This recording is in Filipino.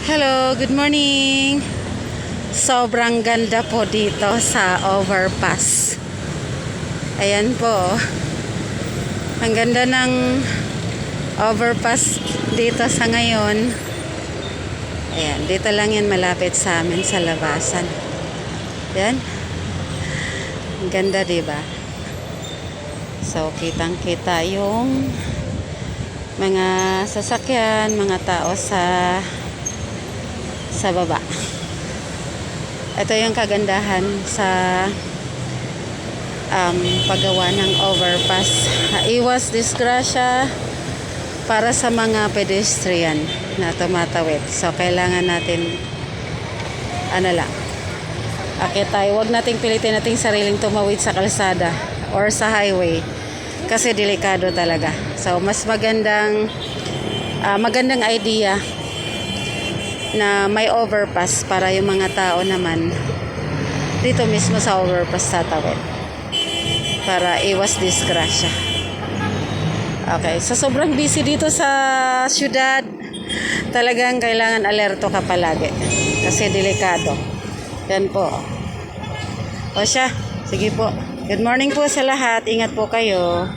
Hello, good morning. Sobrang ganda po dito sa overpass. Ayan po. Ang ganda ng overpass dito sa ngayon. Ayan, dito lang yan malapit sa amin sa labasan. Ayan. Ang ganda, diba? So, kitang-kita yung mga sasakyan, mga tao sa baba. Ito yung kagandahan sa paggawa ng overpass. Iwas disgrasya para sa mga pedestrian na tumatawid. So, kailangan natin akit tayo. Huwag nating pilitin nating sariling tumawid sa kalsada or sa highway kasi delikado talaga. So, mas magandang idea na may overpass para yung mga tao naman dito mismo sa overpass tatawid para iwas disgrasya. Okay, so sobrang busy dito sa syudad. Talagang kailangan alerto ka palagi kasi delikado. Yan po. O siya, sige po. Good morning po sa lahat. Ingat po kayo.